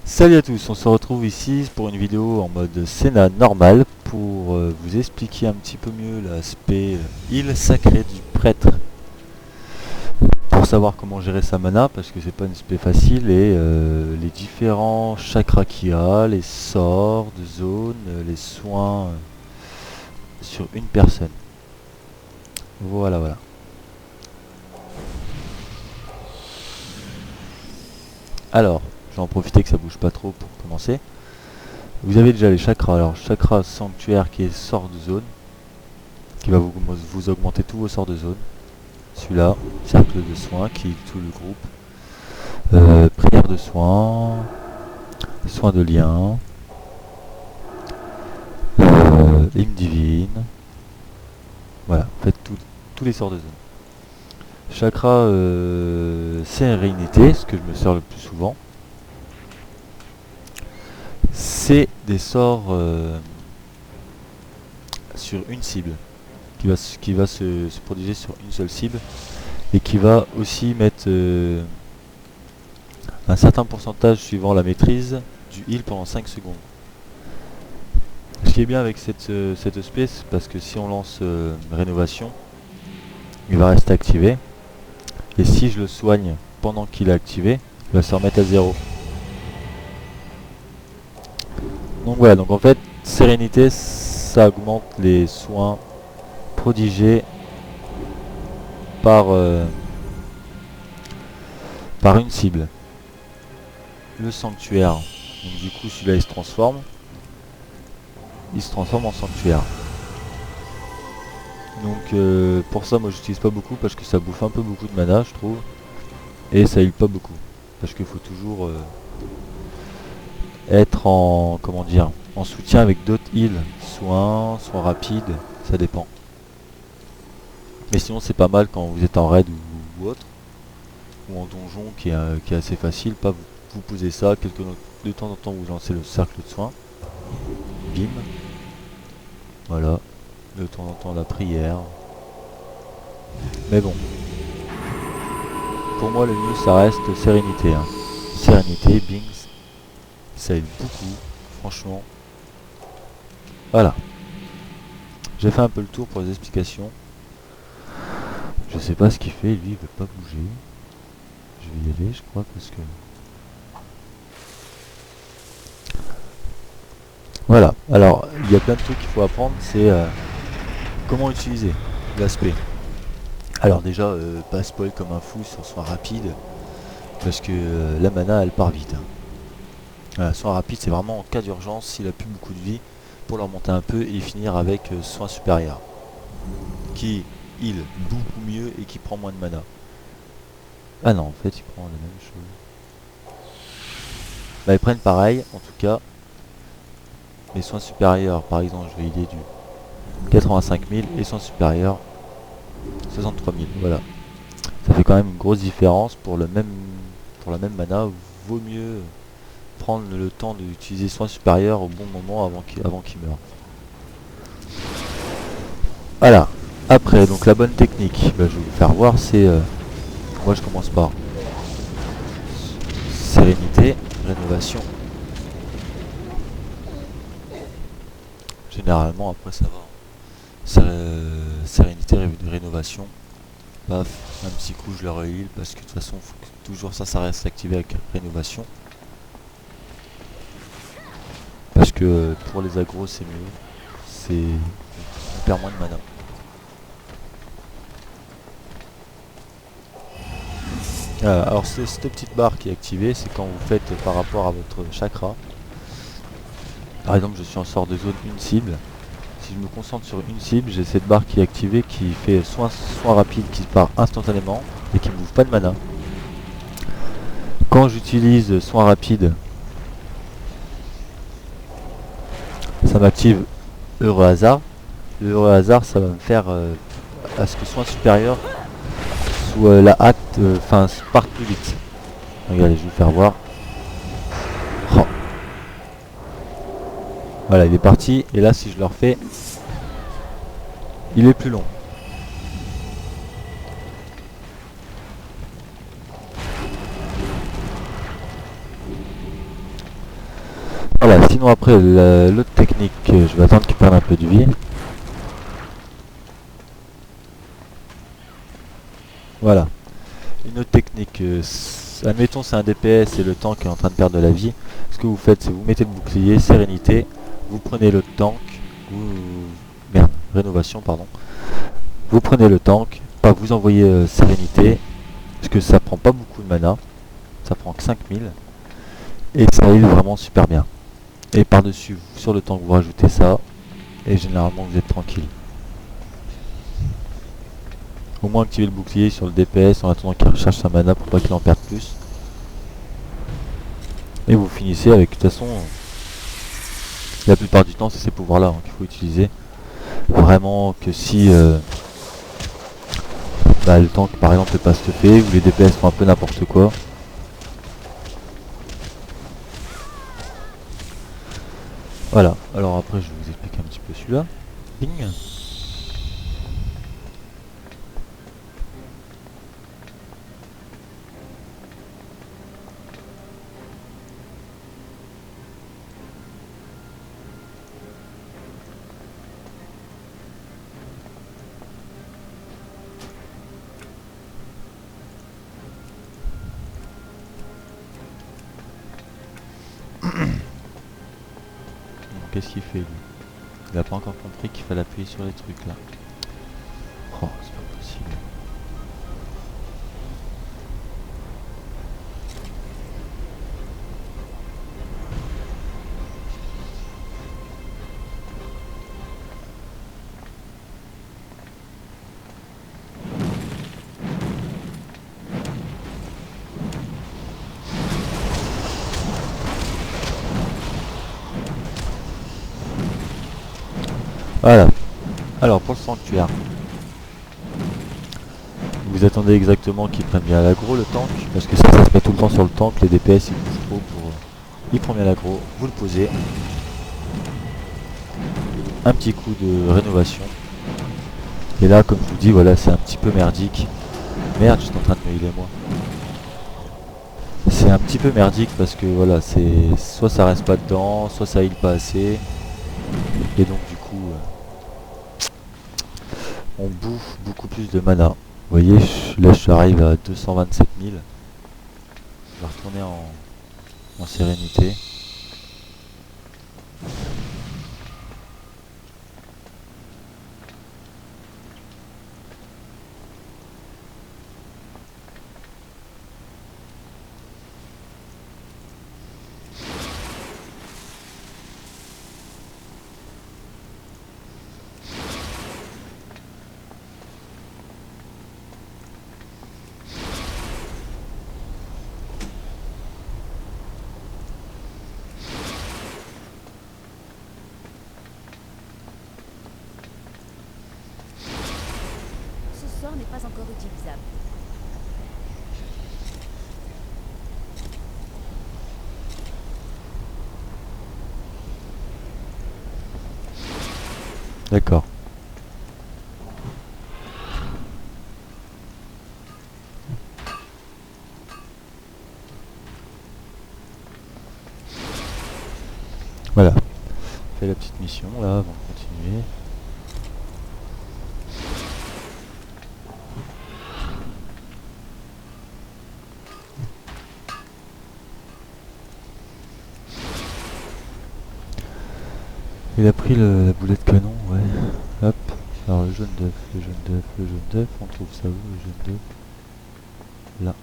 Salut à tous, on se retrouve ici pour une vidéo en mode Sénat normal pour vous expliquer un petit peu mieux l'aspect île sacrée du prêtre, pour savoir comment gérer sa mana parce que c'est pas une aspect facile, et les différents chakras qu'il y a, les sorts de zone, les soins sur une personne. Voilà. Alors, je vais en profiter que ça bouge pas trop pour commencer. Vous avez déjà les chakras. Alors, chakra sanctuaire qui est sort de zone, qui va vous augmenter tous vos sorts de zone. Celui-là, cercle de soins qui est tout le groupe. Prière de soins, soins de lien, hymne divine. Voilà, faites tous les sorts de zone. Chakra sérénité, ce que je me sers le plus souvent. C'est des sorts sur une cible, qui va se protéger sur une seule cible, et qui va aussi mettre un certain pourcentage suivant la maîtrise du heal pendant 5 secondes. Ce qui est bien avec cette espèce, parce que si on lance rénovation, il va rester activé, et si je le soigne pendant qu'il est activé, il va se remettre à 0. Donc voilà, donc en fait, sérénité, ça augmente les soins prodigés par une cible. Le sanctuaire, donc du coup celui-là il se transforme en sanctuaire. Donc pour ça moi j'utilise pas beaucoup parce que ça bouffe un peu beaucoup de mana je trouve, et ça heal pas beaucoup parce qu'il faut toujours être en, comment dire, en soutien avec d'autres heals, soins rapides, ça dépend. Mais sinon c'est pas mal quand vous êtes en raid ou autre, ou en donjon qui est assez facile. Pas vous posez ça, de temps en temps vous lancez le cercle de soins, bim, voilà, de temps en temps la prière. Mais bon, pour moi le mieux ça reste sérénité, hein. Sérénité, bings, ça aide beaucoup, franchement. Voilà, j'ai fait un peu le tour pour les explications. Je sais pas ce qu'il fait, lui il veut pas bouger. Je vais y aller je crois parce que... Voilà, alors il y a plein de trucs qu'il faut apprendre, c'est comment utiliser l'aspect. Alors déjà, pas spoil comme un fou sur soin rapide, parce que la mana elle part vite, hein. Voilà, soin rapide c'est vraiment en cas d'urgence, s'il a plus beaucoup de vie, pour le remonter un peu et finir avec soin supérieur, qui heal beaucoup mieux et qui prend moins de mana. Ah non, en fait il prend la même chose. Bah ils prennent pareil, en tout cas. Les soins supérieurs, par exemple, je vais healer du 85 000 et soins supérieurs 63 000. Voilà. Ça fait quand même une grosse différence pour la même mana. Vaut mieux prendre le temps d'utiliser soins supérieurs au bon moment avant qu'il meure. Voilà. Après, donc la bonne technique, bah, je vais vous faire voir, c'est... moi je commence par sérénité, rénovation. Généralement après ça va. Sérénité, rénovation. Paf, un petit coup je le re-heal parce que de toute façon faut que toujours ça reste activé avec rénovation. Parce que pour les agros c'est mieux. On perd moins de mana. Alors cette petite barre qui est activée, c'est quand vous faites par rapport à votre chakra. Par exemple je suis en sort de zone une cible. Si je me concentre sur une cible, j'ai cette barre qui est activée qui fait soin rapide qui part instantanément et qui ne bouffe pas de mana. Quand j'utilise soin rapide, ça m'active heureux hasard. Le heureux hasard ça va me faire à ce que soin supérieur soit la acte, enfin parte plus vite. Regardez, je vais vous faire voir. Oh. Voilà, il est parti, et là si je le refais, il est plus long. Voilà, sinon après l'autre technique, je vais attendre qu'il perde un peu de vie. Voilà. Une autre technique, admettons c'est un DPS et le tank est en train de perdre de la vie. Ce que vous faites, c'est vous mettez le bouclier, sérénité, vous prenez le tank, merde, rénovation, pardon. Vous prenez le tank, pas vous envoyez sérénité, parce que ça prend pas beaucoup de mana, ça prend que 5000, et ça heal vraiment super bien. Et par-dessus, sur le tank, vous rajoutez ça, et généralement vous êtes tranquille. Au moins activer le bouclier sur le DPS en attendant qu'il recharge sa mana pour pas qu'il en perde plus. Et vous finissez avec, de toute façon, la plupart du temps c'est ces pouvoirs là qu'il faut utiliser. Vraiment que si le tank par exemple n'est pas stuffé, ou les DPS font un peu n'importe quoi. Voilà, alors après je vais vous expliquer un petit peu celui-là. Ping. Qu'est-ce qu'il fait lui? Il a pas encore compris qu'il fallait appuyer sur les trucs là. Oh, c'est pas possible. Voilà. Alors pour le sanctuaire, vous attendez exactement qu'il prenne bien l'aggro le tank, parce que ça se met tout le temps sur le tank, les DPS ils bougent trop pour... Il prend bien l'aggro, vous le posez. Un petit coup de rénovation. Et là comme je vous dis, voilà, c'est un petit peu merdique. Merde, je suis en train de me healer moi. C'est un petit peu merdique parce que voilà, c'est soit ça reste pas dedans, soit ça heal pas assez. Et donc du coup, on bouffe beaucoup plus de mana. Vous voyez, là je arrive à 227 000. Je vais retourner en sérénité. Ce sort n'est pas encore utilisable. D'accord. Voilà. Fait la petite mission là avant de continuer. Il a pris la boulet de canon, ouais. Hop. Alors le jaune d'œuf, le jaune d'œuf, le jaune d'œuf, on trouve ça où le jaune d'œuf? Là.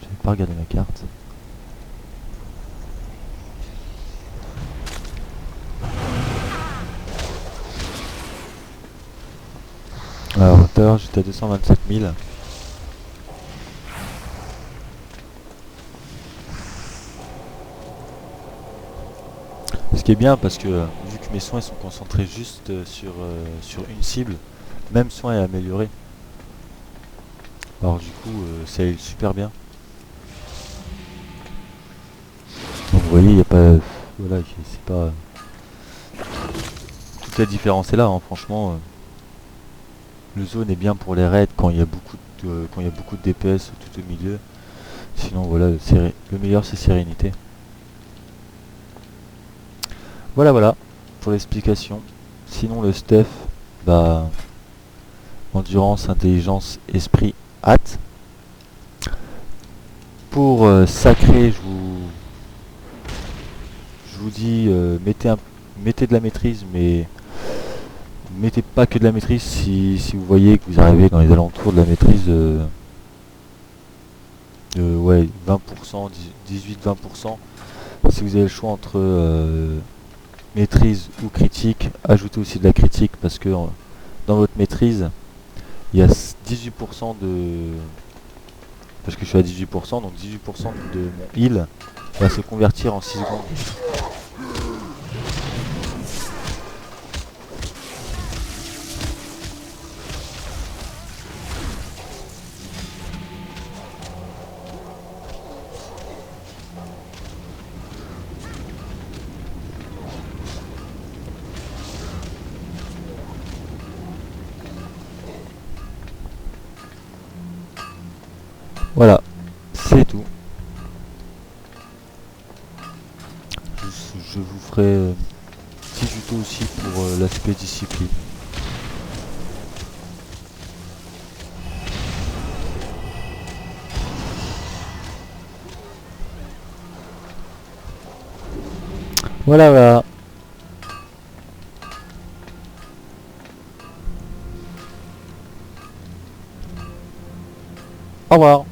J'avais pas regardé ma carte. Alors tout à l'heure j'étais à 227 000. Ce qui est bien parce que vu que mes soins sont concentrés juste sur une cible, même soin est amélioré. Alors du coup ça aide super bien. Donc vous voyez il n'y a pas... Voilà, c'est pas... Toute la différence est là, hein, franchement. Le zone est bien pour les raids quand il y a beaucoup de DPS tout au milieu. Sinon voilà, le meilleur c'est sérénité. Voilà, voilà, pour l'explication. Sinon le Steph, bah, endurance, intelligence, esprit, hâte. Pour sacré, je vous dis, mettez de la maîtrise, mais mettez pas que de la maîtrise si vous voyez que vous arrivez dans les alentours de la maîtrise ouais, 20%, 18-20%. Si vous avez le choix entre maîtrise ou critique, ajoutez aussi de la critique parce que dans votre maîtrise, il y a 18% de... Parce que je suis à 18%, donc 18% de mon heal va se convertir en 6 secondes. Voilà, c'est tout. Je vous ferai petit tuto aussi pour l'aspect discipline. Voilà, voilà. Au revoir.